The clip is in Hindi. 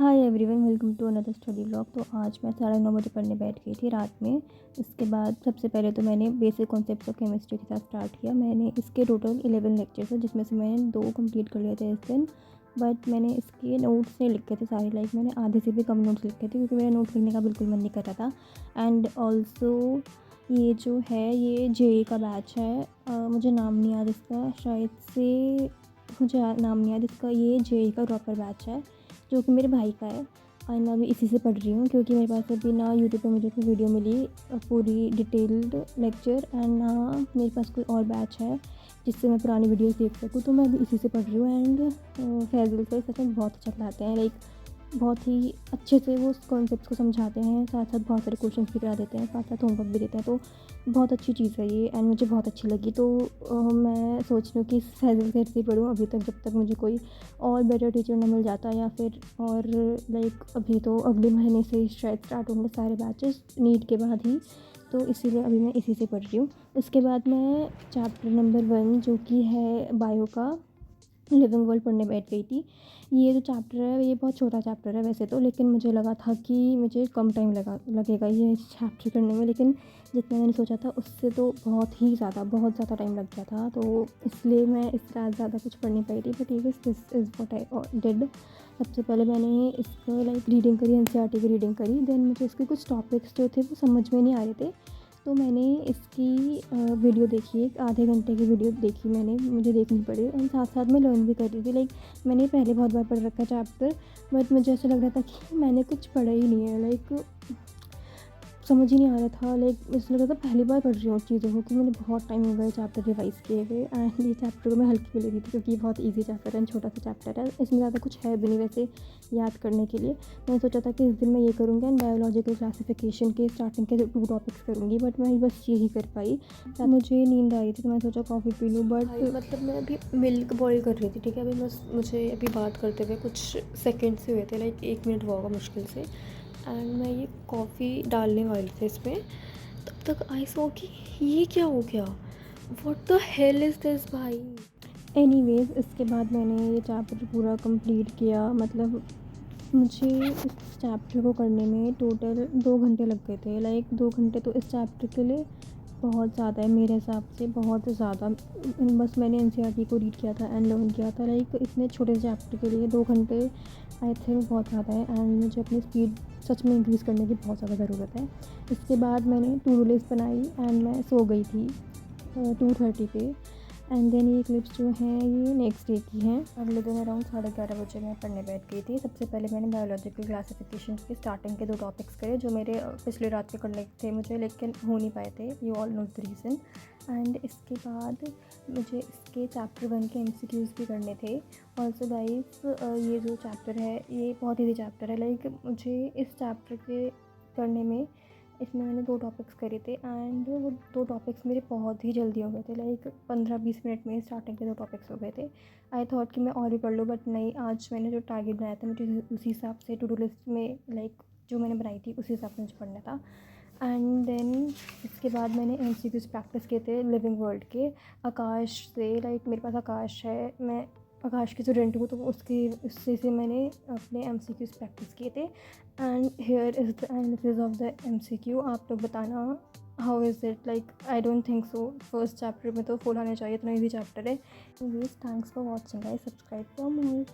Hi everyone, welcome to another study vlog. तो आज मैं 9:30 बजे पढ़ने बैठ गई थी रात में। इसके बाद सबसे पहले तो मैंने बेसिक कॉन्सेप्ट्स ऑफ केमिस्ट्री के साथ स्टार्ट किया। मैंने इसके टोटल 11 लेक्चर्स हैं, जिसमें से मैंने 2 कंप्लीट कर लिए थे इस दिन। बट मैंने इसके नोट्स नहीं लिखे थे सारे, मैंने आधे से भी कम नोट्स लिखे थे क्योंकि मेरा नोट्स लिखने का बिल्कुल मन नहीं कर रहा था। एंड ऑल्सो ये जो है ये जेई का बैच है। मुझे नाम नहीं याद इसका, शायद से मुझे नाम नहीं याद इसका। ये जेई का प्रॉपर बैच है जो कि मेरे भाई का है, और मैं अभी इसी से पढ़ रही हूँ क्योंकि मेरे पास अभी ना यूट्यूब पे मुझे कोई वीडियो मिली पूरी डिटेल्ड लेक्चर, एंड ना मेरे पास कोई और बैच है जिससे मैं पुरानी वीडियोस देख सकूँ। तो मैं अभी इसी से पढ़ रही हूँ। एंड फैज़ल सर सच में बहुत अच्छा पढ़ाते हैं, बहुत ही अच्छे से वो उस कॉन्सेप्ट्स को समझाते हैं, साथ साथ बहुत सारे क्वेश्चंस भी करा देते हैं, साथ साथ होमवर्क भी देते हैं। तो बहुत अच्छी चीज़ है ये, एंड मुझे बहुत अच्छी लगी। तो मैं सोच रही हूँ कि फैज़ल सर से ही पढ़ूँ अभी तक, जब तक मुझे कोई और बेटर टीचर ना मिल जाता, या फिर और अभी तो अगले महीने से शायद स्टार्ट होंगे सारे बैचेस नीट के बाद ही। तो इसीलिए अभी मैं इसी से पढ़ रही हूँ। उसके बाद मैं चैप्टर नंबर 1 जो कि है बायो का लिविंग वर्ल्ड पढ़ने बैठ गई थी। ये जो चैप्टर है ये बहुत छोटा चैप्टर है वैसे तो, लेकिन मुझे लगा था कि मुझे कम टाइम लगेगा ये चैप्टर करने में, लेकिन जितना मैंने सोचा था उससे तो बहुत ज़्यादा टाइम लग गया था। तो इसलिए मैं इससे आज ज़्यादा कुछ पढ़ नहीं पाई थी। But this is what I did. सबसे पहले मैंने इसका रीडिंग करी, एनसीईआरटी की रीडिंग करी। देन मुझे इसके कुछ टॉपिक्स जो थे वो समझ में नहीं आ रहे थे, तो मैंने इसकी वीडियो देखी, एक आधे घंटे की वीडियो देखी मैंने, मुझे देखनी पड़ी। और साथ साथ मैं लर्न भी कर रही थी। मैंने पहले बहुत बार पढ़ रखा चैप्टर, बट मुझे ऐसा लग रहा था कि मैंने कुछ पढ़ा ही नहीं है। समझ ही नहीं आ रहा था। ऐसा लग रहा था पहली बार पढ़ रही हूँ चीज़ों को, कि मैंने बहुत टाइम हो गया चैप्टर रिवाइज़ किए हुए। एंड ये चैप्टर को मैं हल्की भी ले रही थी क्योंकि ये बहुत ईजी चैप्टर है, छोटा सा चैप्टर है, इसमें ज़्यादा कुछ है भी नहीं वैसे याद करने के लिए। मैंने सोचा था कि इस दिन मैं ये करूँगी, एंड बायोलॉजिकल क्लासिफिकेशन के स्टार्टिंग के 2 टॉपिक्स करूँगी, बट मैं बस यही कर पाई। मुझे नींद आ रही थी तो मैं सोचा कॉफ़ी पी लूँ, बट मैं अभी मिल्क बॉयल कर रही थी। ठीक है, अभी बस मुझे अभी बात करते हुए कुछ सेकेंड्स हुए थे, 1 मिनट हुआ होगा मुश्किल से। एंड मैं ये कॉफ़ी डालने वाली थी इसमें, तब तक आई सॉ कि ये क्या हो गया, what the hell is this भाई। एनीवेज, इसके बाद मैंने ये चैप्टर पूरा कंप्लीट किया। मुझे इस चैप्टर को करने में टोटल 2 घंटे लग गए थे। 2 घंटे तो इस चैप्टर के लिए बहुत ज़्यादा है मेरे हिसाब से, बहुत ज़्यादा। बस मैंने एनसीईआरटी को रीड किया था एंड लर्न किया था। इतने छोटे चैप्टर के लिए 2 घंटे आई थिंक बहुत ज़्यादा है, एंड मुझे अपनी स्पीड सच में इंक्रीज़ करने की बहुत ज़्यादा ज़रूरत है। इसके बाद मैंने टू डू लिस्ट बनाई एंड मैं सो गई थी 2:30 पे। एंड देन ये क्लिप्स जो हैं ये नेक्स्ट डे की हैं। अगले दिन अराउंड 11:30 बजे मैं पढ़ने बैठ गई थी। सबसे पहले मैंने बायोलॉजिकल क्लासिफिकेशन के स्टार्टिंग के 2 टॉपिक्स करे जो मेरे पिछली रात के करने थे मुझे, लेकिन हो नहीं पाए थे। You all know the reason. And इसके बाद मुझे इसके चैप्टर 1 के एमसीक्यूज़ भी करने थे। ऑल्सो गाइस, ये जो चैप्टर है ये बहुत ईजी चैप्टर है। मुझे इस चैप्टर के करने में, इसमें मैंने 2 टॉपिक्स करे थे, एंड वो 2 टॉपिक्स मेरे बहुत ही जल्दी हो गए थे। 15-20 मिनट में स्टार्टिंग के 2 टॉपिक्स हो गए थे। आई थॉट कि मैं और भी पढ़ लूँ, बट नहीं, आज मैंने जो टारगेट बनाया था मुझे उसी हिसाब से टू डू लिस्ट में जो मैंने बनाई थी उसी हिसाब से मुझे पढ़ना था। एंड देन इसके बाद मैंने एमसीक्यूज़ प्रैक्टिस किए थे लिविंग वर्ल्ड के आकाश से। मेरे पास आकाश है, मैं आकाश की स्टूडेंट हूँ, तो उससे से मैंने अपने एमसीक्यूज़ प्रैक्टिस किए थे। And here is the analysis of the MCQ. आप लोग बताना how is it. I don't think so first chapter में तो फुल आने चाहिए, इतना ईजी चैप्टर है। Thanks for watching guys, subscribe for more.